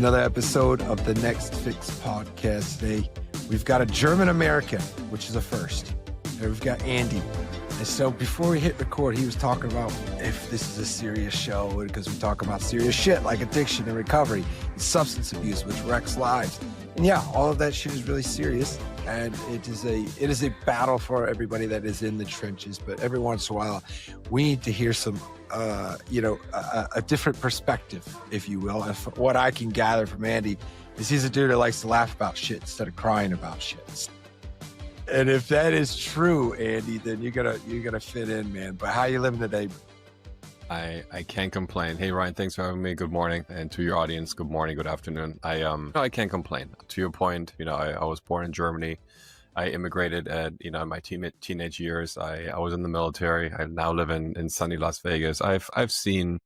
another episode of the Next Fix podcast. Today, we've got a German American, which is a first. And we've got Andy. And so before we hit record, he was talking about if this is a serious show, because we talk about serious shit like addiction and recovery and substance abuse, which wrecks lives. And yeah, all of that shit is really serious. And it is a battle for everybody that is in the trenches. But every once in a while, we need to hear some a different perspective, if you will. And what I can gather from Andy is he's a dude that likes to laugh about shit instead of crying about shit. And if that is true, Andy, then you're gonna fit in, man. But how you living today? I can't complain. Hey Ryan, thanks for having me. Good morning, and to your audience, good morning, good afternoon. I can't complain. To your point, I was born in Germany. I immigrated at my teenage years. I was in the military. I now live in sunny Las Vegas. I've seen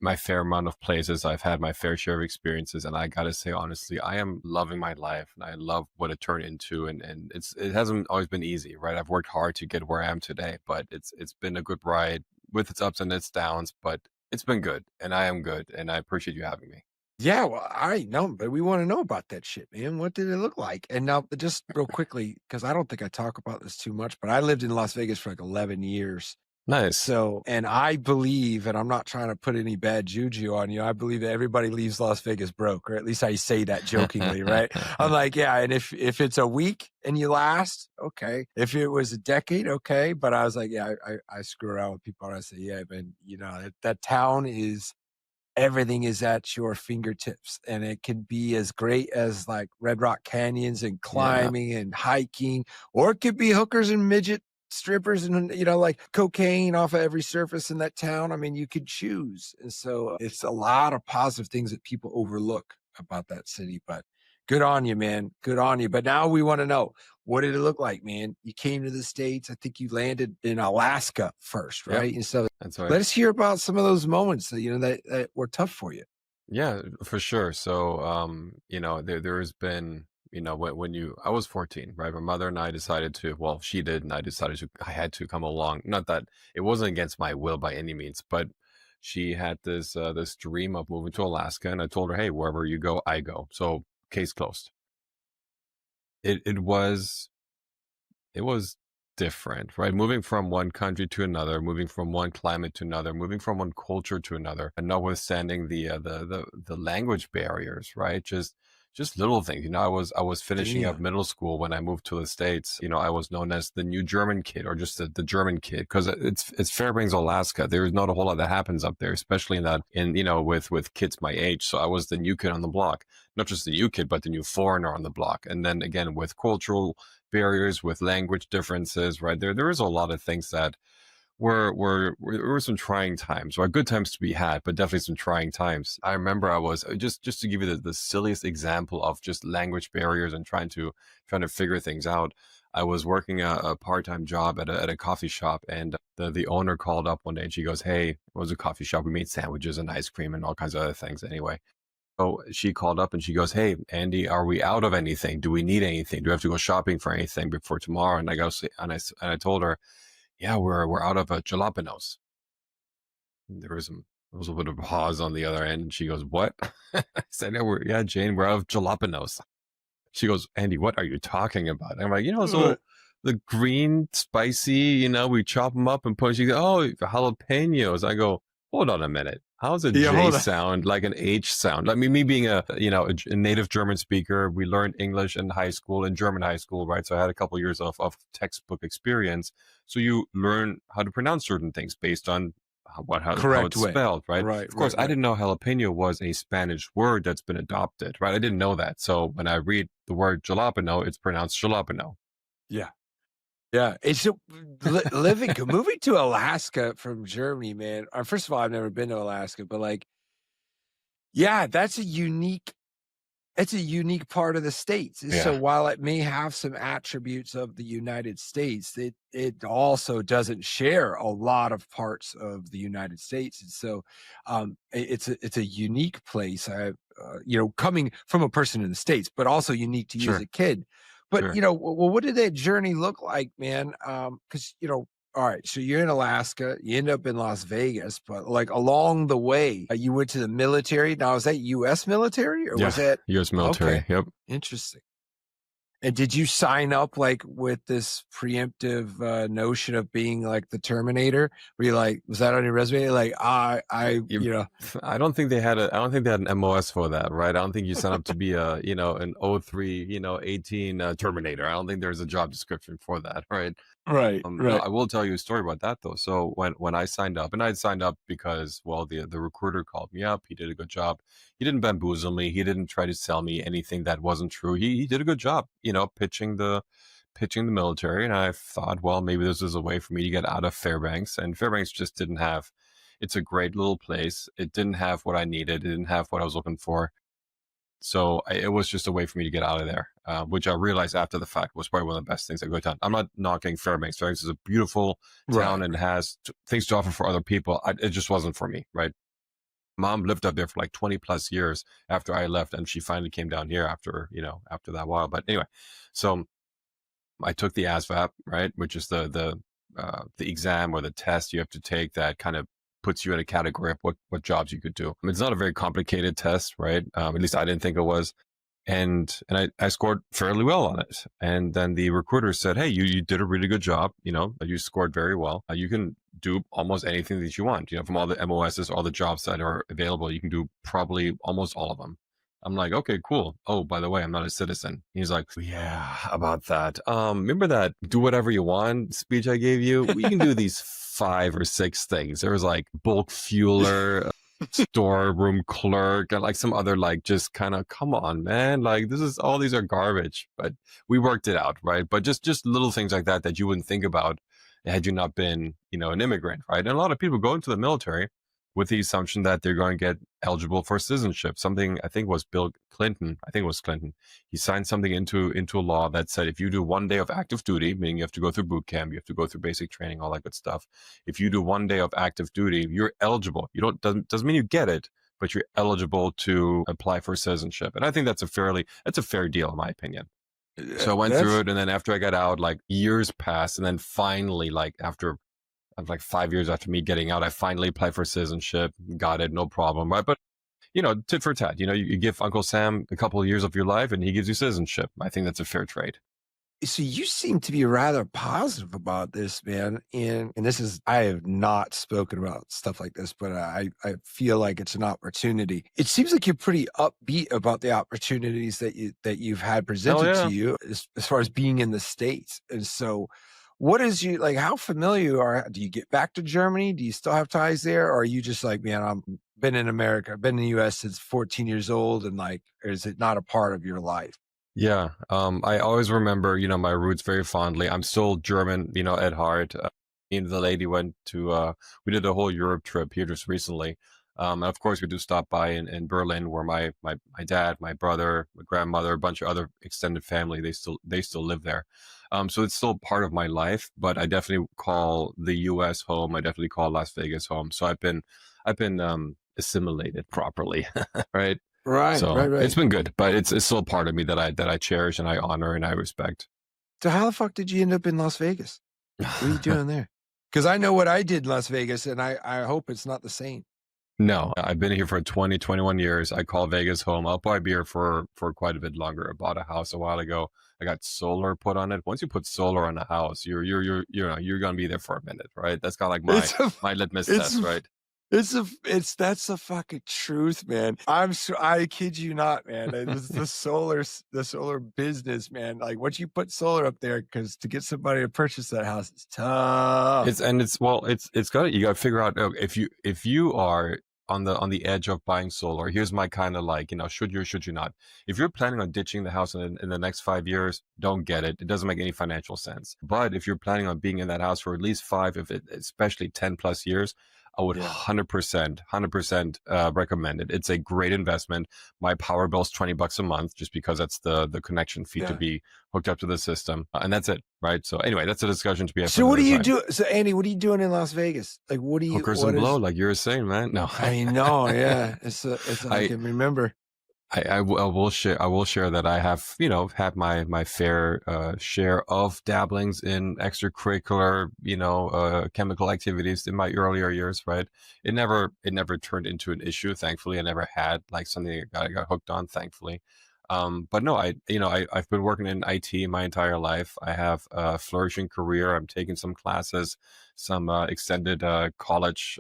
my fair amount of places. I've had my fair share of experiences, and I gotta say honestly, I am loving my life, and I love what it turned into. And it hasn't always been easy, right? I've worked hard to get where I am today, but it's been a good ride with its ups and its downs. But it's been good, and I am good, and I appreciate you having me. Yeah, well, I know, but we want to know about that shit, man. What did it look like? And now, just real quickly, because I don't think I talk about this too much, but I lived in Las Vegas for like 11 years. Nice. So, and I believe, and I'm not trying to put any bad juju on you, I believe that everybody leaves Las Vegas broke, or at least I say that jokingly, right? I'm like, yeah, and if it's a week and you last, okay. If it was a decade, okay. But I was like, yeah, I screw around with people and I say, yeah, man, that town is, everything is at your fingertips, and it can be as great as like Red Rock Canyons and climbing and hiking, or it could be hookers and midget strippers and like cocaine off of every surface in that town. I mean, you could choose. And so it's a lot of positive things that people overlook about that city. But good on you, man. Good on you. But now we want to know, what did it look like, man? You came to the States. I think you landed in Alaska first, right? Yep, and so that's right. let us hear about some of those moments that that were tough for you. Yeah, for sure. So, there has been, I was 14, right? My mother and I decided to, well, she did, and I had to come along. Not that it wasn't against my will by any means, but she had this dream of moving to Alaska, and I told her, hey, wherever you go, I go. So, case closed. It was different, right? Moving from one country to another, moving from one climate to another, moving from one culture to another, and notwithstanding the language barriers, right? Just little things. I was finishing up middle school when I moved to the States. I was known as the new German kid, or just the German kid, because it's Fairbanks, Alaska. There's not a whole lot that happens up there, especially with kids my age. So I was the new kid on the block, not just the new kid, but the new foreigner on the block. And then again, with cultural barriers, with language differences, right? There is a lot of things that were some trying times, or good times to be had, but definitely some trying times. I remember I was just to give you the silliest example of just language barriers and trying to figure things out. I was working a part-time job at a coffee shop, and the owner called up one day and she goes, hey, it was a coffee shop. We made sandwiches and ice cream and all kinds of other things anyway. So she called up and she goes, hey, Andy, are we out of anything? Do we need anything? Do we have to go shopping for anything before tomorrow? And I told her, yeah, we're out of jalapenos. There was a little bit of a pause on the other end, and she goes, what? I said, yeah, Jane, we're out of jalapenos. She goes, Andy, what are you talking about? And I'm like, so the green, spicy, we chop them up and put, she goes, oh, jalapenos. I go, hold on a minute. How's a J sound like an H sound? I mean, me being a native German speaker, we learned English in high school, in German high school, right? So I had a couple of years of textbook experience. So you learn how to pronounce certain things based on how it's spelled, right? Right. Of course, I didn't know jalapeno was a Spanish word that's been adopted, right? I didn't know that. So when I read the word jalapeno, it's pronounced jalapeno. Yeah. Yeah, it's moving to Alaska from Germany, man. First of all, I've never been to Alaska, but yeah, that's a unique part of the States. Yeah. So while it may have some attributes of the United States, it also doesn't share a lot of parts of the United States. And so it's a unique place. Coming from a person in the States, but also unique to you as a kid. But, Sure. well, what did that journey look like, man? Because, all right, so you're in Alaska, you end up in Las Vegas, but like along the way, you went to the military. Now, is that US military or Yeah, was that U.S. military. okay? Yep. Interesting. And did you sign up like with this preemptive notion of being like the Terminator? Were you like, was that on your resume? Like, You, I don't think they had a. I don't think they had an MOS for that, right? I don't think you sign up to be a, an '03, 18 Terminator. I don't think there's a job description for that, right? right, No, right, I will tell you a story about that though. So when I signed up, and I signed up because, well, the recruiter called me up. He did a good job. He didn't bamboozle me. He didn't try to sell me anything that wasn't true. He did a good job, pitching the military. And I thought, well, maybe this is a way for me to get out of Fairbanks. And Fairbanks just didn't have. It's a great little place. It didn't have what I needed. It didn't have what I was looking for. So it was just a way for me to get out of there, which I realized after the fact was probably one of the best things I could have done. I'm not knocking Fairbanks. Fairbanks is a beautiful town right. and has things to offer for other people. It just wasn't for me, right? Mom lived up there for like 20 plus years after I left, and she finally came down here after that while. But anyway, so I took the ASVAB, right, which is the exam or the test you have to take that kind of puts you in a category of what jobs you could do. I mean, it's not a very complicated test, right? At least I didn't think it was. And I scored fairly well on it. And then the recruiter said, "Hey, you did a really good job. You scored very well. You can do almost anything that you want. From all the MOSs, all the jobs that are available, you can do probably almost all of them." I'm like, "Okay, cool. Oh, by the way, I'm not a citizen." He's like, "Yeah, about that. Remember that do whatever you want speech I gave you? We can do these 5 or 6 things. There was like bulk fueler, storeroom clerk, and like some other like just kind of come on, man. Like all these are garbage." But we worked it out, right? But just little things like that you wouldn't think about had you not been, an immigrant, right? And a lot of people go into the military with the assumption that they're going to get eligible for citizenship. Something I think was Bill Clinton. I think it was Clinton. He signed something into a law that said if you do 1 day of active duty, meaning you have to go through boot camp, you have to go through basic training, all that good stuff. If you do 1 day of active duty, you're eligible. You don't doesn't mean you get it, but you're eligible to apply for citizenship. And I think that's a fair deal in my opinion. So I went through it, and then after I got out, like years passed, and then finally, like after like 5 years after me getting out, I finally applied for citizenship, got it, no problem, right? But tit for tat, you give Uncle Sam a couple of years of your life, and he gives you citizenship. I think that's a fair trade. So you seem to be rather positive about this, man. And this is, I have not spoken about stuff like this, but I feel like it's an opportunity. It seems like you're pretty upbeat about the opportunities that you've had presented to you as far as being in the States. And so what is you like, how familiar do you get back to Germany? Do you still have ties there? Or are you just like, man, I've been in America, I've been in the US since 14 years old, and like, or is it not a part of your life? Yeah. I always remember, my roots very fondly. I'm still German, at heart. Me and the lady went to, we did a whole Europe trip here just recently. And of course, we do stop by in Berlin, where my dad, my brother, my grandmother, a bunch of other extended family, they still live there. So it's still part of my life, but I definitely call the U.S. home. I definitely call Las Vegas home. So I've been assimilated properly, right? Right, So right. it's been good, but it's still a part of me that I cherish and I honor and I respect. So how the fuck did you end up in Las Vegas? What are you doing there? Because I know what I did in Las Vegas, and I hope it's not the same. No, I've been here for 20, 21 years. I call Vegas home. I'll probably be here for quite a bit longer. I bought a house a while ago. I got solar put on it. Once you put solar on a house, you're gonna be there for a minute, right? That's kind of like my litmus test, right? That's the fucking truth, man. I kid you not, man. It's the solar business, man. Like once you put solar up there, because to get somebody to purchase that house, it's tough. You got to figure out if you are on the edge of buying solar. Here's my kind of like, should you or should you not? If you're planning on ditching the house in the next 5 years, don't get it. It doesn't make any financial sense. But if you're planning on being in that house for at least 5, especially 10 plus years, I would 100% recommend it. It's a great investment. My power bill's $20 a month just because that's the connection fee to be hooked up to the system. And that's it, right? So anyway, that's a discussion to be had. So what do you do? So Andy, what are you doing in Las Vegas? Like, what do you? Hookers and blow, like you were saying, man. No. I know, yeah. I can remember. I will share. I will share that I have, had my fair share of dabblings in extracurricular, chemical activities in my earlier years. Right. It never turned into an issue. Thankfully, I never had like something I got hooked on. Thankfully, but no, I've been working in IT my entire life. I have a flourishing career. I'm taking some classes, some extended college,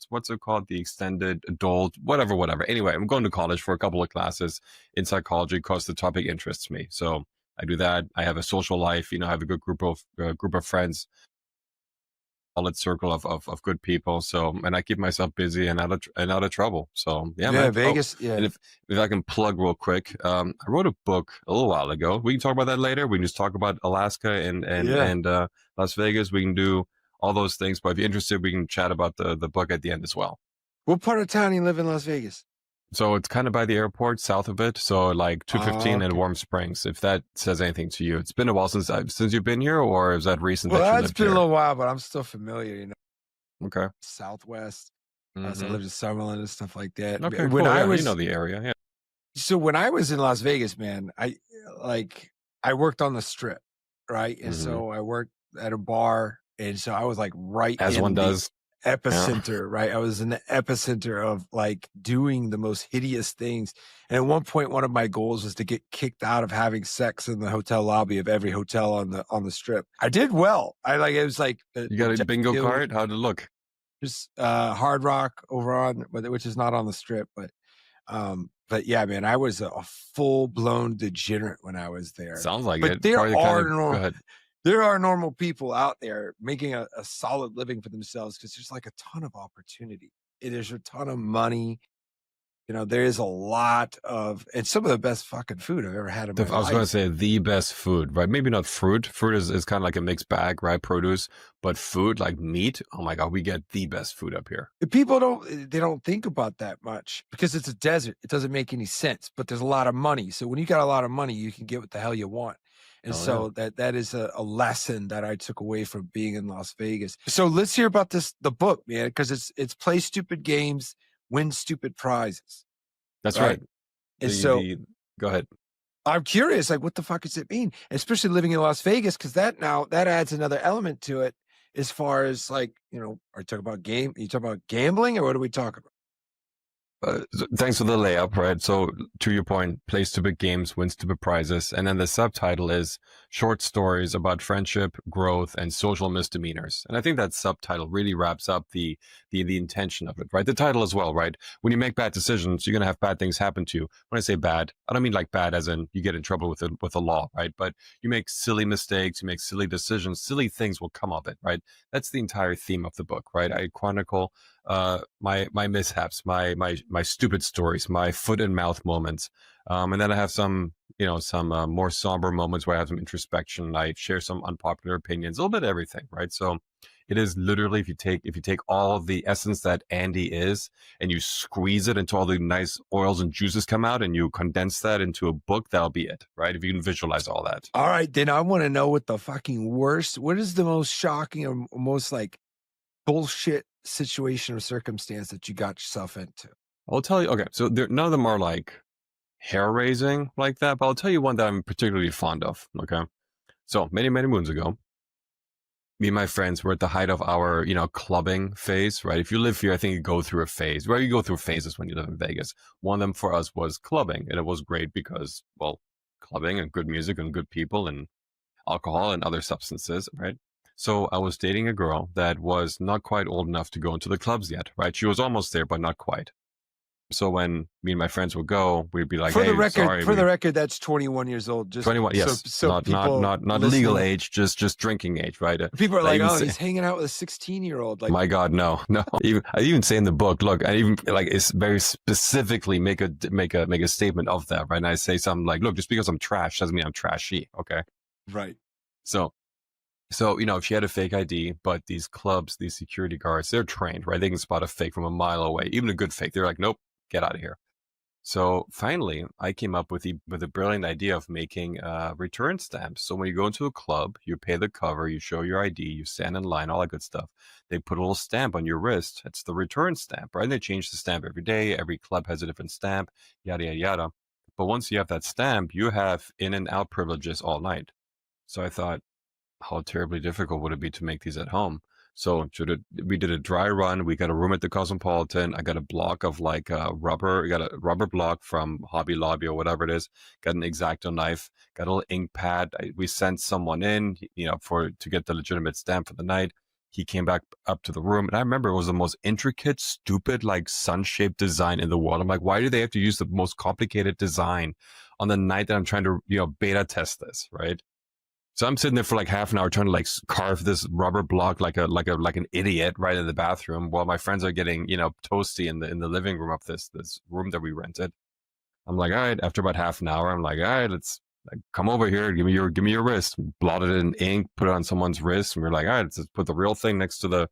what's it called? The extended adult, whatever. Anyway, I'm going to college for a couple of classes in psychology because the topic interests me. So I do that. I have a social life. I have a good group of friends, solid circle of good people. So, and I keep myself busy and out of trouble. So yeah, Yeah, man. Oh, Vegas. Yeah, and if I can plug real quick, I wrote a book a little while ago. We can talk about that later. We can just talk about Alaska yeah. and Las Vegas. We can do all those things. But if you're interested, we can chat about the book at the end as well. What part of town you live in, Las Vegas? So it's kind of by the airport, south of it. So like Oh, 215 and okay. Warm Springs. If that says anything to you, it's been a while since you've been here, or is that recent that you Well, it's lived been a here? little while, but I'm still familiar. Okay. Southwest. So I Mm-hmm. lived in Summerlin and stuff like that. Okay. When Cool. I Yeah, you know was the area. Yeah. when I was in Las Vegas, man, like I worked on the strip, right? And Mm-hmm. so I worked at a bar, and so I was like right As one in the does. Yeah. epicenter, right? I was in the epicenter of like doing the most hideous things. And at one point, one of my goals was to get kicked out of having sex in the hotel lobby of every hotel on the strip. I did well. I like it was like You the got a Jack bingo Hill, card? How'd it look? just Hard Rock over on, which is not on the strip, but yeah, man, I was a full blown degenerate when I was there. Sounds like But it. Probably go ahead. there are normal people out there making a solid living for themselves because there's like a ton of opportunity. There's a ton of money. There is a lot of, and some of the best fucking food I've ever had in my I was going to life. say the best food, right? Maybe not fruit. Fruit is kind of like a mixed bag, right? Produce, but food like meat. Oh my God, we get the best food up here. People don't think about that much because it's a desert. It doesn't make any sense, but there's a lot of money. So when you got a lot of money, you can get what the hell you want. And Oh yeah. so that is a lesson that I took away from being in Las Vegas. So let's hear about the book, man, because it's play stupid games, win stupid prizes, That's right. right? And so The go ahead. I'm curious, like, what the fuck does it mean? Especially living in Las Vegas, because that adds another element to it as far as like, are you talking about you talking about gambling or what are we talking about? Thanks for the layup, right? So to your point, play stupid games, win stupid prizes, and then the subtitle is short stories about friendship, growth, and social misdemeanors. And I think that subtitle really wraps up the intention of it, right? The title as well, right? When you make bad decisions, you're gonna have bad things happen to you. When I say bad, I don't mean like bad as in you get in trouble with the law, right? But you make silly mistakes, you make silly decisions, silly things will come of it, right? That's the entire theme of the book, right? I chronicle my mishaps, my stupid stories, my foot and mouth moments, and then I have some some more somber moments where I have some introspection. I share some unpopular opinions, a little bit of everything, right? So it is literally if you take all of the essence that Andy is and you squeeze it into all the nice oils and juices come out and you condense that into a book, that'll be it, right? If you can visualize all that. All right, then I want to know what the fucking worst, what is the most shocking or most like bullshit situation or circumstance that you got yourself into? I'll tell you. Okay, so none of them are like hair raising like that, but I'll tell you one that I'm particularly fond of. Okay. So many moons ago, me and my friends were at the height of our, clubbing phase, right? If you live here, I think you go through a phase, right? You go through phases when you live in Vegas. One of them for us was clubbing, and it was great because, well, clubbing and good music and good people and alcohol and other substances, right? So I was dating a girl that was not quite old enough to go into the clubs yet, right? She was almost there, but not quite. So when me and my friends would go, we'd be like, "Hey, sorry, For the record, that's 21 years old. Just 21, yes, so not not people not not legal listening, age, just drinking age, right? people are I like, even "Oh, say, he's hanging out with a 16-year-old." Like, my God, no, no. I even say in the book, look, I even like it's very specifically make a statement of that, right? And I say something like, look, just because I'm trash doesn't mean I'm trashy, okay? right. So if she had a fake ID, but these clubs, these security guards, they're trained, right? They can spot a fake from a mile away, even a good fake. They're like, nope, get out of here. So finally, I came up with a brilliant idea of making return stamps. So when you go into a club, you pay the cover, you show your ID, you stand in line, all that good stuff. They put a little stamp on your wrist. It's the return stamp, right? And they change the stamp every day. Every club has a different stamp, yada yada yada. But once you have that stamp, you have in and out privileges all night. So I thought, how terribly difficult would it be to make these at home? So we did a dry run. We got a room at the Cosmopolitan. I got a block of like rubber. I got a rubber block from Hobby Lobby or whatever it is. Got an X-Acto knife. Got a little ink pad. We sent someone in, to get the legitimate stamp for the night. He came back up to the room, and I remember it was the most intricate, stupid, like sun-shaped design in the world. I'm like, why do they have to use the most complicated design on the night that I'm trying to, beta test this, right? So I'm sitting there for like half an hour trying to like carve this rubber block like an idiot right in the bathroom while my friends are getting, toasty in the living room of this room that we rented. I'm like, all right, after about half an hour, I'm like, all right, let's like, come over here, give me your wrist. Blotted it in ink, put it on someone's wrist, and we're like, all right, let's put the real thing next to the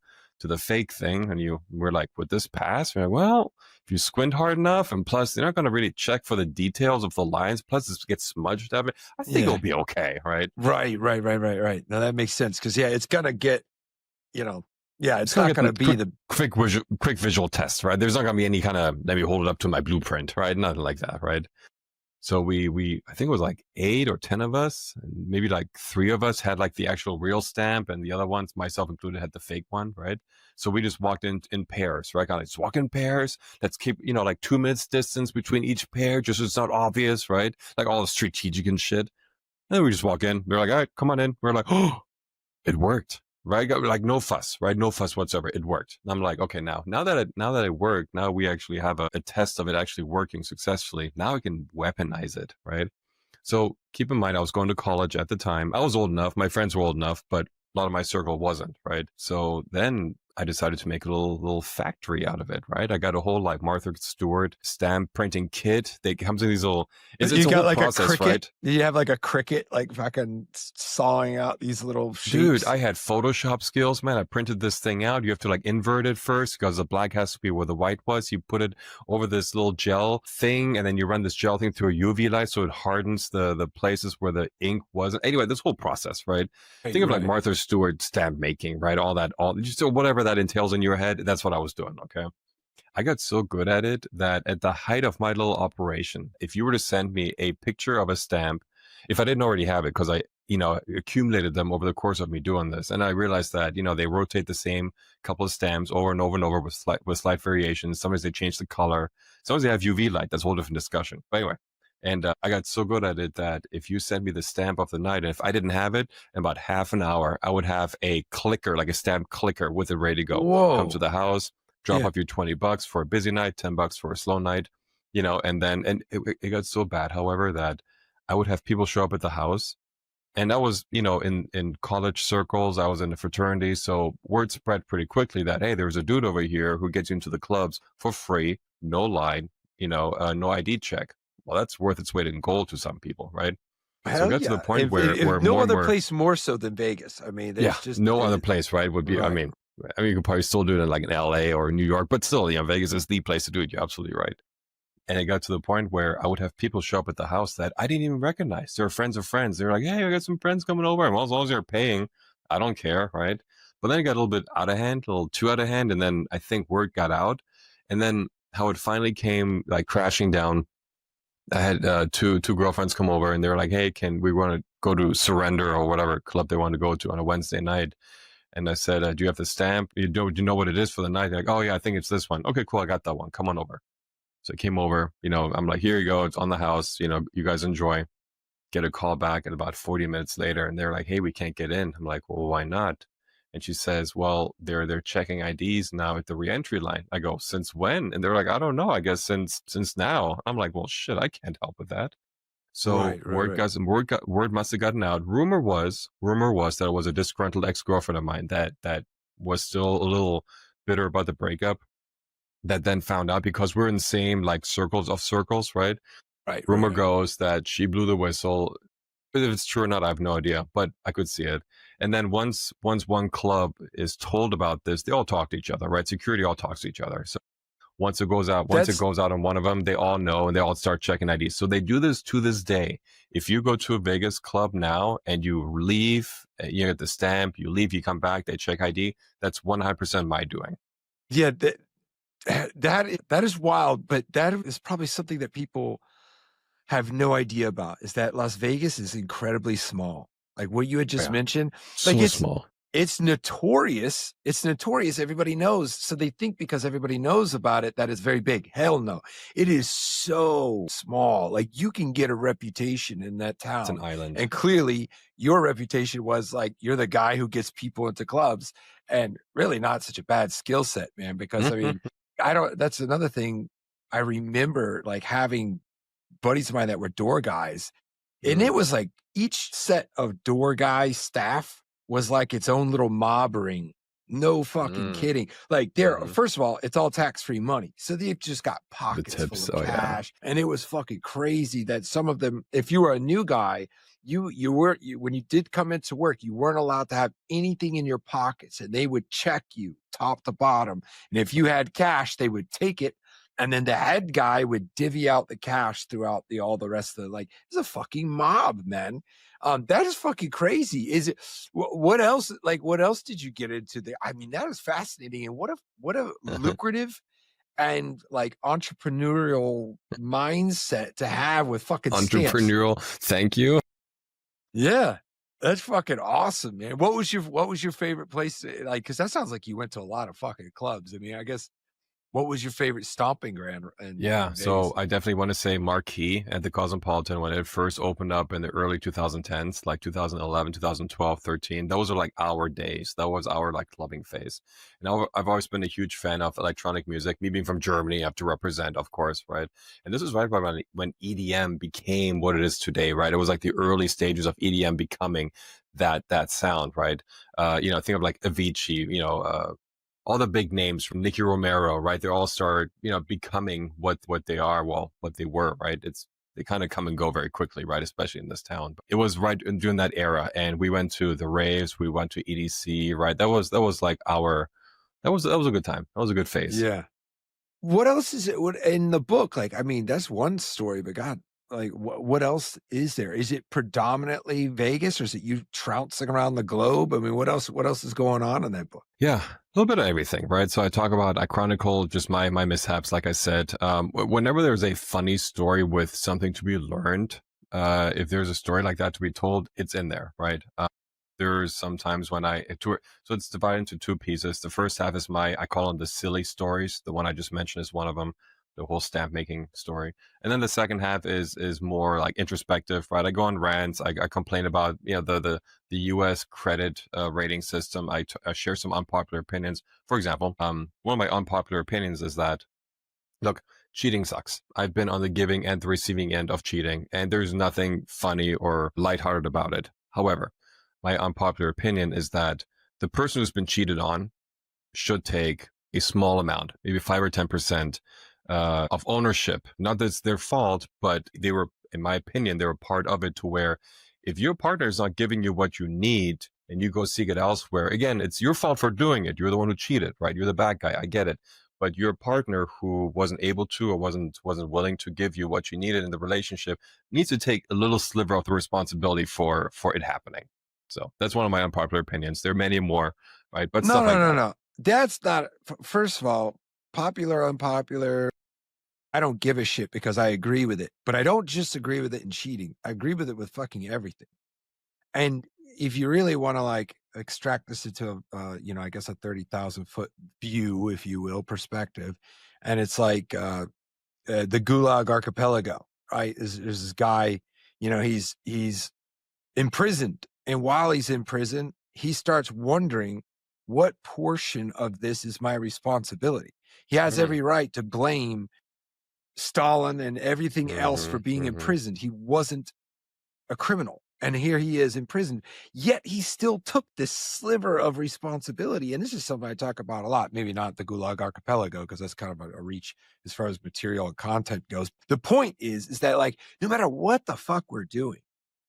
fake thing. And we're like, would this pass? We're like, well, if you squint hard enough, and plus they're not going to really check for the details of the lines, plus this gets smudged up, I think it'll be okay, right? Right. Now that makes sense because it's gonna get, it's not gonna be the quick visual test, right? There's not gonna be any kind of let me hold it up to my blueprint, right? Nothing like that, right? So we I think it was like 8 or 10 of us, and maybe like 3 of us had like the actual real stamp, and the other ones, myself included, had the fake one, right? So we just walked in pairs, right? Kind of just walk in pairs. Let's keep, like 2 minutes distance between each pair, just so it's not obvious, right? Like all the strategic and shit. And then we just walk in. We're like, all right, come on in. We're like, oh, it worked, right? Like no fuss, right? No fuss whatsoever. It worked. And I'm like, okay, now that it worked, now we actually have a test of it actually working successfully. Now we can weaponize it, right? So keep in mind, I was going to college at the time. I was old enough. My friends were old enough, but a lot of my circle wasn't, right? So then I decided to make a little factory out of it, right? I got a whole like Martha Stewart stamp printing kit. They comes in these little. It's you a got whole like process, a cricket. right? You have like a cricket, like fucking sawing out these little shapes. Dude, I had Photoshop skills, man. I printed this thing out. You have to like invert it first because the black has to be where the white was. You put it over this little gel thing, and then you run this gel thing through a UV light so it hardens the places where the ink wasn't. Anyway, this whole process, right? Think of like Martha Stewart stamp making, right? All just whatever that entails in your head. That's what I was doing. Okay. I got so good at it that at the height of my little operation, if you were to send me a picture of a stamp, if I didn't already have it, because I, accumulated them over the course of me doing this, and I realized that, they rotate the same couple of stamps over and over and over with slight variations. Sometimes they change the color. Sometimes they have UV light. That's a whole different discussion. But anyway, and I got so good at it that if you send me the stamp of the night, and if I didn't have it in about half an hour, I would have a clicker, like a stamp clicker with it ready to go. Whoa. Come to the house, drop off you $20 for a busy night, $10 for a slow night, and then it got so bad, however, that I would have people show up at the house. And that was, in college circles, I was in a fraternity. So word spread pretty quickly that, hey, there's a dude over here who gets you into the clubs for free, no line, no ID check. Well, that's worth its weight in gold to some people, right? Hell so it got to the point where no more other more, place more so than Vegas. I mean, there's just no other place, right? Would be, right. I mean, you could probably still do it in like in LA or New York, but still, Vegas is the place to do it. You're absolutely right. And it got to the point where I would have people show up at the house that I didn't even recognize. They were friends of friends. They were like, hey, I got some friends coming over. And well, as long as they're paying, I don't care, right? But then it got a little bit out of hand, a little too out of hand. And then I think word got out. And then how it finally came like crashing down, I had two girlfriends come over, and they were like, hey, we want to go to Surrender or whatever club they want to go to on a Wednesday night. And I said, do you have the stamp? Do you know what it is for the night? They're like, oh, yeah, I think it's this one. Okay, cool. I got that one. Come on over. So I came over, I'm like, here you go. It's on the house. You guys enjoy. Get a call back at about 40 minutes later. And they're like, hey, we can't get in. I'm like, well, why not? And she says, well, they're checking IDs now at the reentry line. I go, since when? And they're like, I don't know. I guess since now. I'm like, well, shit, I can't help with that. So word must have gotten out. Rumor was that it was a disgruntled ex-girlfriend of mine that was still a little bitter about the breakup. That then found out, because we're in the same like circles, right? Right. Rumor goes that she blew the whistle. But if it's true or not, I have no idea, but I could see it. And then once one club is told about this, they all talk to each other, right? Security all talks to each other. So once it goes out on one of them, they all know, and they all start checking IDs. So they do this to this day. If you go to a Vegas club now and you leave, you get the stamp, you leave, you come back, they check ID. That's 100% my doing. Yeah. That is wild, but that is probably something that people have no idea about is that Las Vegas is incredibly small. Like what you had Oh, just yeah. mentioned, like So small. it's notorious. It's notorious. Everybody knows. So they think because everybody knows about it, that it's very big. Hell no. It is so small. Like you can get a reputation in that It's an town. island. And clearly your reputation was like, you're the guy who gets people into clubs, and really not such a bad skill set, man. Because I mean, that's another thing. I remember like having buddies of mine that were door guys, and it Mm, was like each set of door guy staff was like its own little mob ring. No fucking mm, kidding. Like they're mhm. first of all, it's all tax-free money. So they've just got The pockets full tips. of Oh, yeah. cash. And it was fucking crazy that some of them, if you were a new guy, you when you did come into work, you weren't allowed to have anything in your pockets, and they would check you top to bottom. And if you had cash, they would take it, and then the head guy would divvy out the cash throughout all the rest of the, like, it's a fucking mob, man. That is fucking crazy. Is it what else, like what else did you get into there? I mean, that is fascinating. And what a lucrative and like entrepreneurial mindset to have with fucking stamps. Entrepreneurial. Thank you. Yeah. That's fucking awesome, man. What was your favorite place like, because that sounds like you went to a lot of fucking clubs. I mean, I guess what was your favorite stomping ground Yeah, in so Vegas? I definitely want to say Marquee at the Cosmopolitan when it first opened up in the early 2010s, like 2011, 2012, 13. Those are like our days. That was our like clubbing phase. And I've always been a huge fan of electronic music. Me being from Germany, I have to represent, of course, right? And this was right when EDM became what it is today, right? It was like the early stages of EDM becoming that sound, right? Think of like Avicii, all the big names from Nicky Romero, right? They all start, becoming what they are, well, what they were, right? They kind of come and go very quickly, right? Especially in this town. But it was right during that era, and we went to the raves, we went to EDC, right? That was like that was a good time. That was a good phase. Yeah. What else is it? What in the book? Like, I mean, that's one story, but God, like, what else is there? Is it predominantly Vegas, or is it you trouncing around the globe? I mean, what else? What else is going on in that book? Yeah, a little bit of everything, right? So I chronicle just my mishaps, like I said. Whenever there's a funny story with something to be learned, if there's a story like that to be told, it's in there, right? There's sometimes when I tour, so it's divided into two pieces. The first half is I call them the silly stories. The one I just mentioned is one of them, the whole stamp making story. And then the second half is more like introspective, right? I go on rants. I complain about, the U.S. credit rating system. I share some unpopular opinions. For example, one of my unpopular opinions is that, look, cheating sucks. I've been on the giving and the receiving end of cheating, and there's nothing funny or lighthearted about it. However, my unpopular opinion is that the person who's been cheated on should take a small amount, maybe 5 or 10% of ownership. Not that it's their fault, but they were, in my opinion, they were part of it, to where if your partner is not giving you what you need and you go seek it elsewhere, again, it's your fault for doing it. You're the one who cheated, right? You're the bad guy. I get it. But your partner who wasn't able to or wasn't willing to give you what you needed in the relationship needs to take a little sliver of the responsibility for it happening. So that's one of my unpopular opinions. There are many more, right? But No, stuff no, like no, that. no. That's not. First of all, popular, unpopular. I don't give a shit because I agree with it. But I don't just agree with it in cheating. I agree with it with fucking everything. And if you really want to like extract this into, I guess a 30,000-foot view, if you will, perspective, and it's like the Gulag Archipelago, right? There's this guy, he's imprisoned, and while he's in prison, he starts wondering what portion of this is my responsibility. He has Mm-hmm. every right to blame Stalin and everything else for Mm-hmm. being Mm-hmm. imprisoned. He wasn't a criminal. And here he is in prison. Yet he still took this sliver of responsibility. And this is something I talk about a lot. Maybe not the Gulag Archipelago, because that's kind of a reach as far as material and content goes. The point is that, like, no matter what the fuck we're doing,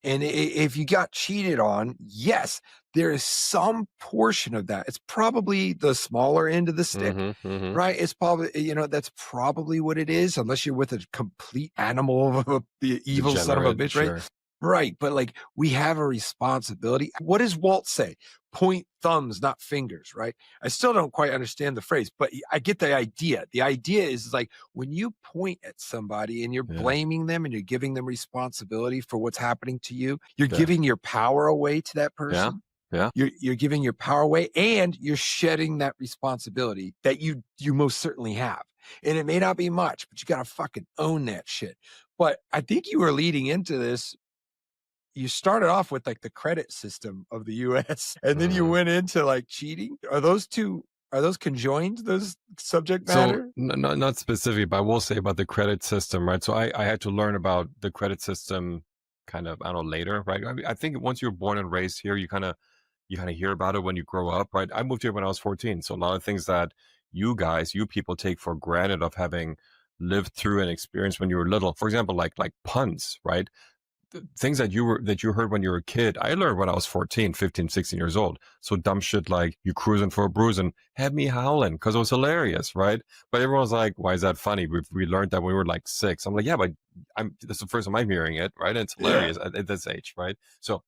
and if you got cheated on, yes, there is some portion of that. It's probably the smaller end of the stick, Mm-hmm. Mm-hmm. right? It's probably, that's probably what it is, unless you're with a complete animal of the evil son of a Degenerate, bitch, right? sure. Right. But like, we have a responsibility. What does Walt say? point thumbs, not fingers, right? I still don't quite understand the phrase, but I get the idea. The idea is like when you point at somebody and you're Yeah. blaming them and you're giving them responsibility for what's happening to you, you're Yeah. giving your power away to that Yeah. person. Yeah. You're giving your power away, and you're shedding that responsibility that you most certainly have. And it may not be much, but you got to fucking own that shit. But I think you were leading into this. You started off with like the credit system of the US and then you went into like cheating. Are those conjoined, those subject matter? So not specific, but I will say about the credit system, right? So I had to learn about the credit system kind of, I don't know, later, right? I mean, I think once you're born and raised here, you kind of hear about it when you grow up, right? I moved here when I was 14. So a lot of things that you people take for granted of having lived through and experienced when you were little. For example, like puns, right? Things that you heard when you were a kid, I learned when I was 14, 15, 16 years old. So dumb shit like you cruising for a bruising had me howling because it was hilarious, right? But everyone's like, why is that funny? We learned that when we were like 6. I'm like, yeah, but this is the first time I'm hearing it, right? And it's hilarious at this age, right? So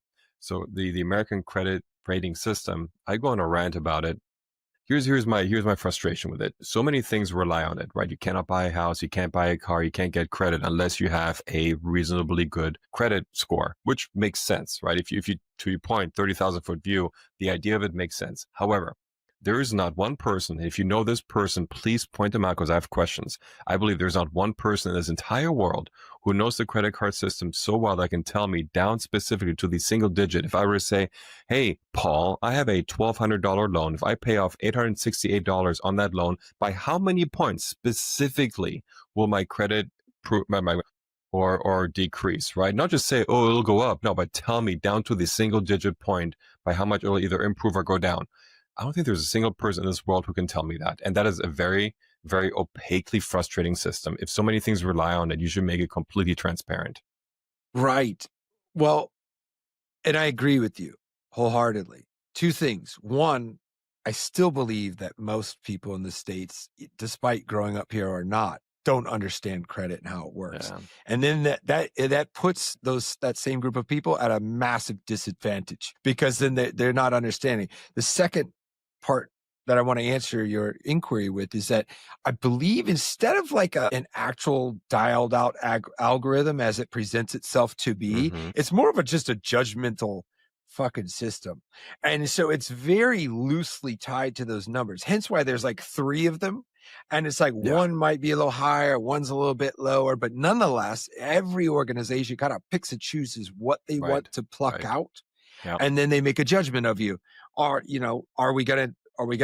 the American credit rating system, I go on a rant about it. Here's my frustration with it. So many things rely on it, right? You cannot buy a house, you can't buy a car, you can't get credit unless you have a reasonably good credit score, which makes sense, right? If you to your point, 30,000-foot view, the idea of it makes sense. However, there is not one person. If you know this person, please point them out because I have questions. I believe there's not one person in this entire world who knows the credit card system so well that can tell me down specifically to the single digit. If I were to say, hey, Paul, I have a $1,200 loan. If I pay off $868 on that loan, by how many points specifically will my credit or decrease, right? Not just say, oh, it'll go up. No, but tell me down to the single digit point by how much it'll either improve or go down. I don't think there's a single person in this world who can tell me that. And that is a very, very opaquely frustrating system. If so many things rely on it, you should make it completely transparent. Right. Well, and I agree with you wholeheartedly. 2 things. One, I still believe that most people in the States, despite growing up here or not, don't understand credit and how it works. Yeah. And then that puts that same group of people at a massive disadvantage because then they're not understanding. The second part that I want to answer your inquiry with is that I believe instead of like an actual dialed out algorithm as it presents itself to be, it's more of just a judgmental fucking system. And so it's very loosely tied to those numbers. Hence why there's like 3 of them. And it's like one might be a little higher, one's a little bit lower, but nonetheless, every organization kind of picks and chooses what they want to pluck out. Yep. And then they make a judgment of you. Are we gonna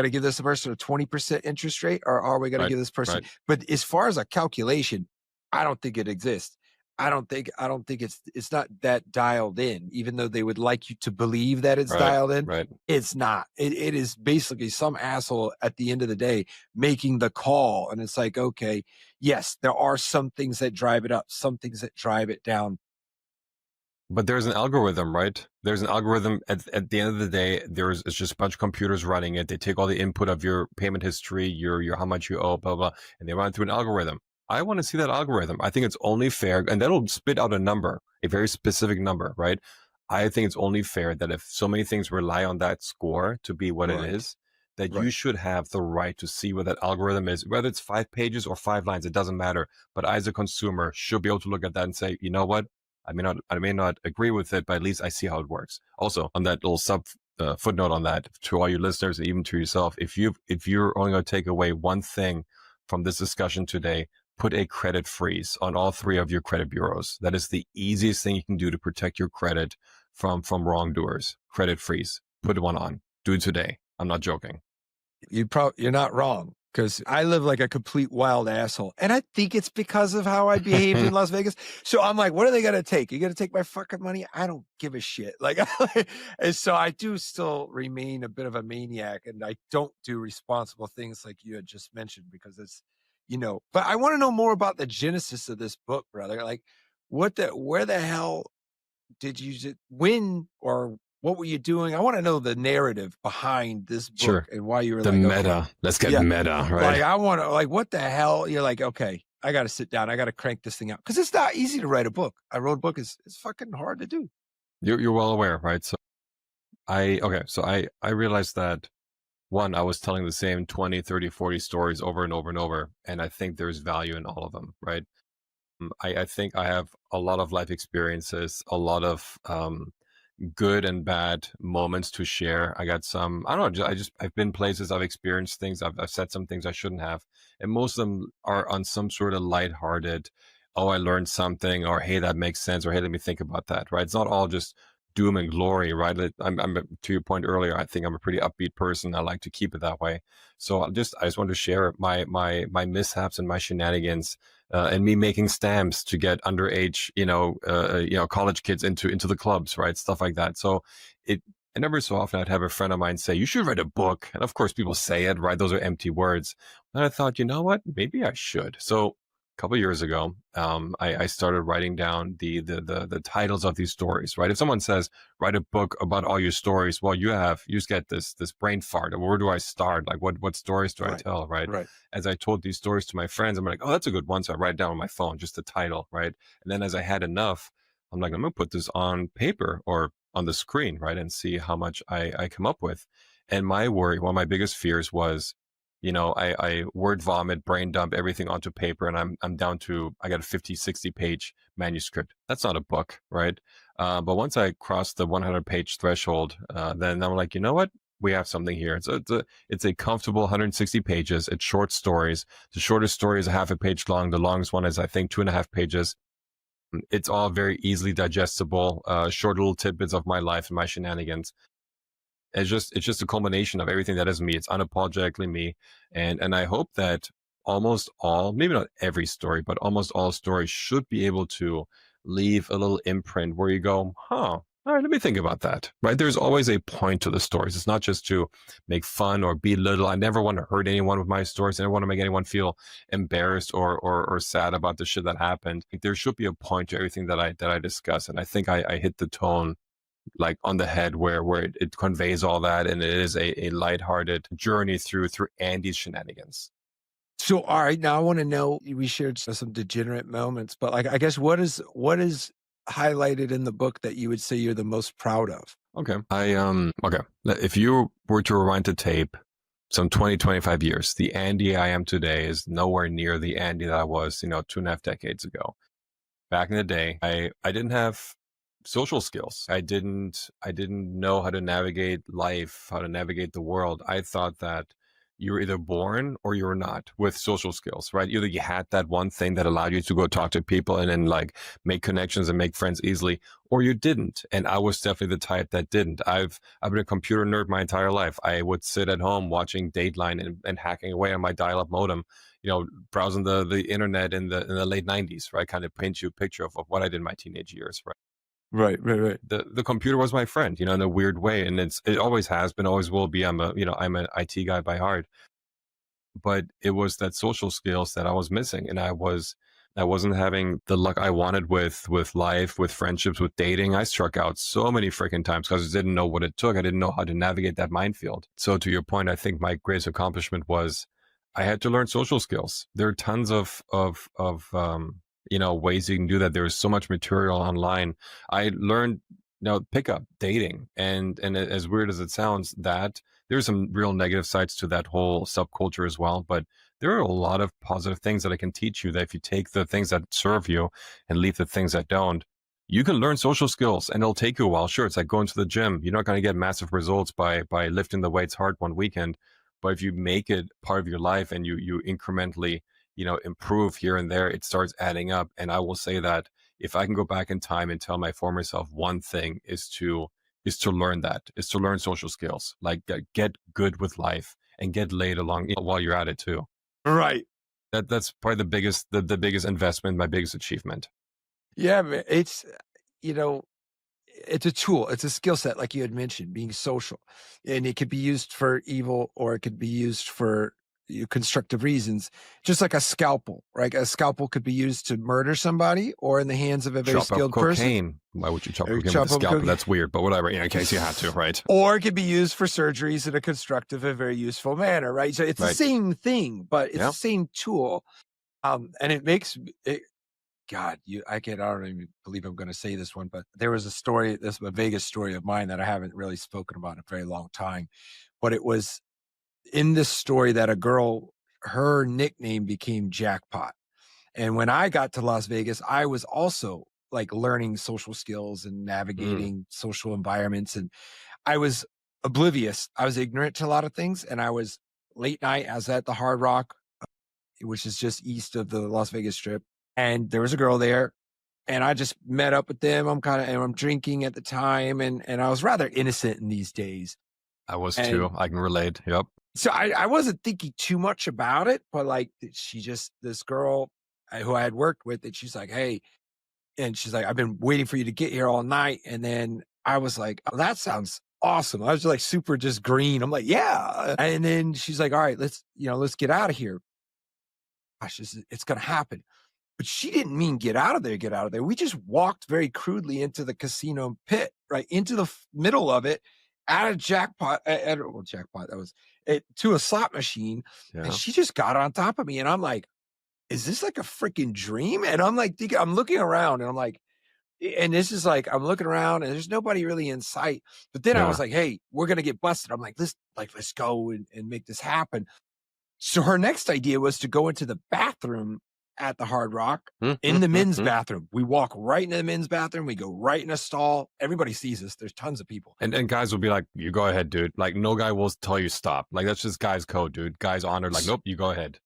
give this person a 20% interest rate, or are we gonna give this person? But as far as a calculation, I don't think it exists. I don't think it's not that dialed in, even though they would like you to believe that it's dialed in. It's not. It is basically some asshole at the end of the day making the call. And it's like, okay, yes, there are some things that drive it up, some things that drive it down. But there's an algorithm, right? There's an algorithm. At the end of the day, it's just a bunch of computers running it. They take all the input of your payment history, your how much you owe, blah, blah, and they run it through an algorithm. I want to see that algorithm. I think it's only fair, and that'll spit out a number, a very specific number, right? I think it's only fair that if so many things rely on that score to be what it is, that you should have the right to see what that algorithm is, whether it's 5 pages or 5 lines, it doesn't matter. But I, as a consumer, should be able to look at that and say, you know what? I may not agree with it, but at least I see how it works. Also, on that little footnote on that, to all your listeners and even to yourself, if you're only going to take away one thing from this discussion today, put a credit freeze on all 3 of your credit bureaus. That is the easiest thing you can do to protect your credit from wrongdoers. Credit freeze. Put one on. Do it today. I'm not joking. You're not wrong. Because I live like a complete wild asshole. And I think it's because of how I behaved in Las Vegas. So I'm like, what are they going to take? You going to take my fucking money? I don't give a shit. Like, and so I do still remain a bit of a maniac, and I don't do responsible things like you had just mentioned because it's, but I want to know more about the genesis of this book, brother. Like where the hell did you win, or what were you doing? I want to know the narrative behind this book and why you were the meta. Okay. Let's get meta, right? Like I want to, what the hell? You're like, okay, I got to sit down. I got to crank this thing out because it's not easy to write a book. I wrote a book. It's fucking hard to do. You're well aware, right? So I realized that one, I was telling the same 20, 30, 40 stories over and over and over, and I think there's value in all of them, right? I think I have a lot of life experiences, a lot of good and bad moments to share. I got some, I don't know, I've been places, I've experienced things, I've said some things I shouldn't have. And most of them are on some sort of lighthearted, oh, I learned something, or hey, that makes sense, or hey, let me think about that, right? It's not all just doom and glory, right? I'm to your point earlier, I think I'm a pretty upbeat person. I like to keep it that way. So I just want to share my mishaps and my shenanigans, and me making stamps to get underage, college kids into the clubs, right? Stuff like that. So it, and every so often I'd have a friend of mine say, you should write a book. And of course people say it, right? Those are empty words. And I thought, you know what? Maybe I should. So a couple of years ago, I started writing down the titles of these stories, right? If someone says, write a book about all your stories, well, you just get this brain fart. Where do I start? Like what stories do I Right. tell, right? Right. As I told these stories to my friends, I'm like, oh, that's a good one. So I write it down on my phone, just the title, right? And then as I had enough, I'm like, I'm gonna put this on paper or on the screen, right? And see how much I come up with. And my worry, one of my biggest fears was, I word vomit, brain dump everything onto paper, and I'm down to, I got a 50, 60 page manuscript. That's not a book, right? But once I crossed the 100-page threshold, then I'm like, you know what? We have something here. It's a comfortable 160 pages. It's short stories. The shortest story is a half a page long. The longest one is, I think, 2.5 pages. It's all very easily digestible, short little tidbits of my life and my shenanigans. It's just a culmination of everything that is me. It's unapologetically me. And I hope that almost all, maybe not every story, but almost all stories should be able to leave a little imprint where you go, huh, all right, let me think about that. Right? There's always a point to the stories. It's not just to make fun or belittle. I never want to hurt anyone with my stories. I never want to make anyone feel embarrassed or sad about the shit that happened. Like, there should be a point to everything that I discuss. And I think I hit the tone like on the head where it conveys all that, and it is a lighthearted journey through Andy's shenanigans. So, all right, now I want to know. We shared some degenerate moments, but like, I guess what is highlighted in the book that you would say you're the most proud of? Okay. Okay. If you were to rewind the tape some 20, 25 years, the Andy I am today is nowhere near the Andy that I was, 2.5 decades ago. Back in the day, I didn't have social skills. I didn't know how to navigate life, how to navigate the world. I thought that you were either born or you were not with social skills, right? Either you had that one thing that allowed you to go talk to people and then like make connections and make friends easily, or you didn't. And I was definitely the type that didn't. I've been a computer nerd my entire life. I would sit at home watching Dateline and hacking away on my dial-up modem, browsing the internet in the late 90s, right? Kind of paint you a picture of what I did in my teenage years, right? Right, right, right. The computer was my friend, in a weird way, and it always has been, always will be. I'm an IT guy by heart, but it was that social skills that I was missing, and I wasn't having the luck I wanted with life, with friendships, with dating. I struck out so many freaking times because I didn't know what it took. I didn't know how to navigate that minefield. So to your point, I think my greatest accomplishment was I had to learn social skills. There are tons of ways you can do that. There's so much material online. I learned, pickup, dating, and as weird as it sounds, that there's some real negative sides to that whole subculture as well. But there are a lot of positive things that I can teach you that if you take the things that serve you and leave the things that don't, you can learn social skills, and it'll take you a while. Sure, it's like going to the gym. You're not going to get massive results by lifting the weights hard one weekend, but if you make it part of your life and you incrementally improve here and there, it starts adding up. And I will say that if I can go back in time and tell my former self one thing is to learn social skills, like get good with life and get laid along while you're at it too. Right. That's probably the biggest investment, my biggest achievement. Yeah, man. You know, it's a tool. It's a skill set, like you had mentioned, being social, and it could be used for evil or it could be used for constructive reasons. Just like a scalpel, right? A scalpel could be used to murder somebody, or in the hands of a very Chop up skilled person, cocaine. Why would you chop or cocaine chop with a up scalpel? cocaine. That's weird, but whatever. In case you had to, right? Or it could be used for surgeries in a constructive and very useful manner, right? So it's the Right. same thing, but it's Yeah. the same tool. And it God, I don't even believe I'm going to say this one, but there was a story, this is a Vegas story of mine that I haven't really spoken about in a very long time. But it was in this story that a girl, her nickname became Jackpot. And when I got to Las Vegas, I was also like learning social skills and navigating social environments. And I was oblivious. I was ignorant to a lot of things. And I was late night. I was at the Hard Rock, which is just east of the Las Vegas Strip. And there was a girl there. And I just met up with them. I'm drinking at the time. And I was rather innocent in these days. I was too. I can relate. Yep. So I wasn't thinking too much about it, but like this girl who I had worked with, and she's like, hey, and she's like, I've been waiting for you to get here all night. And then I was like, oh, that sounds awesome. I was like super just green. I'm like, yeah. And then she's like, all right, let's get out of here. Gosh, it's going to happen. But she didn't mean get out of there. We just walked very crudely into the casino pit, right into the middle of it, at a jackpot, that was it, to a slot machine. Yeah. And she just got on top of me. And I'm like, is this like a freaking dream? And I'm like, I'm looking around and I'm like, and this is like, I'm looking around and there's nobody really in sight. But then I was like, hey, we're going to get busted. I'm like, let's go and make this happen. So her next idea was to go into the bathroom at the Hard Rock, in the men's bathroom. We walk right into the men's bathroom. We go right in a stall. Everybody sees us. There's tons of people. And guys will be like, you go ahead, dude. Like, no guy will tell you stop. Like, that's just guys' code, dude. Guys honored. Like, nope, you go ahead.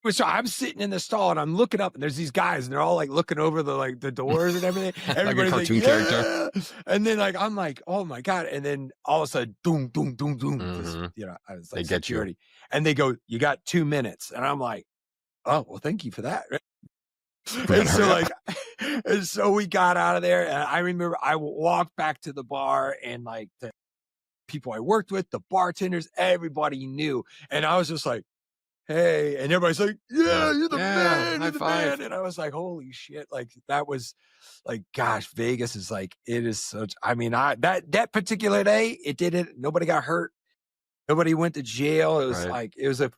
So I'm sitting in the stall and I'm looking up and there's these guys and they're all like looking over the doors and everything. Everybody's like a cartoon character. And then like, I'm like, oh my God. And then all of a sudden, doom, doom, doom, doom. I was like, they get security. You. And they go, you got 2 minutes. And I'm like, oh, well, thank you for that. And so we got out of there. And I remember I walked back to the bar and like the people I worked with, the bartenders, everybody knew. And I was just like, hey, and everybody's like, yeah, you're the man, you're the man. And I was like, holy shit. Like that was like, gosh, Vegas is like, it is such, I mean, that particular day, it didn't, nobody got hurt. Nobody went to jail. It was like, it was a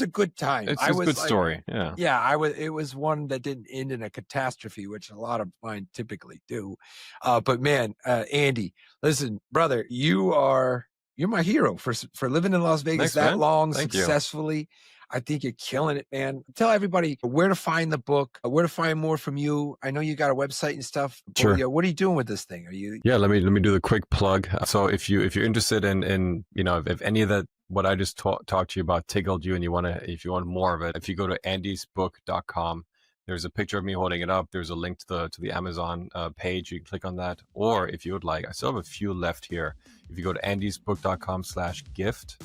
good time. It's a good story. Yeah. Yeah. it was one that didn't end in a catastrophe, which a lot of mine typically do. But man, Andy, listen, brother, you're my hero for living in Las Vegas long, successfully. I think you're killing it, man. Tell everybody where to find the book, where to find more from you. I know you got a website and stuff. Sure. What are you doing with this thing? Are you? Yeah, let me do the quick plug. So if you're interested in if any of that what I just talked to you about tickled you and if you want more of it, if you go to andysbook.com, there's a picture of me holding it up. There's a link to the Amazon page. You can click on that. Or if you would like, I still have a few left here. If you go to andysbook.com/gift,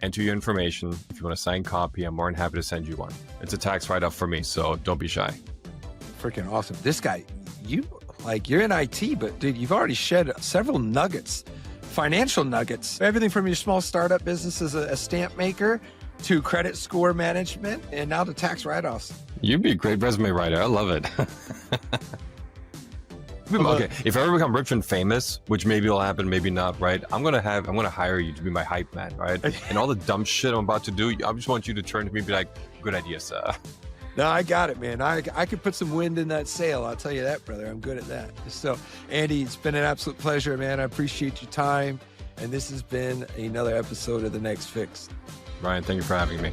enter your information. If you want a signed copy, I'm more than happy to send you one. It's a tax write-off for me, so don't be shy. Freaking awesome. This guy, you're in IT, but dude, you've already shed several nuggets, financial nuggets. Everything from your small startup business as a stamp maker to credit score management and now to tax write-offs. You'd be a great resume writer. I love it. Okay, if I ever become rich and famous, which maybe will happen, maybe not, right? I'm gonna hire you to be my hype man, right? And all the dumb shit I'm about to do, I just want you to turn to me and be like, good idea, sir. No, I got it, man. I could put some wind in that sail. I'll tell you that, brother. I'm good at that. So, Andy, it's been an absolute pleasure, man. I appreciate your time. And this has been another episode of The Next Fix. Ryan, thank you for having me.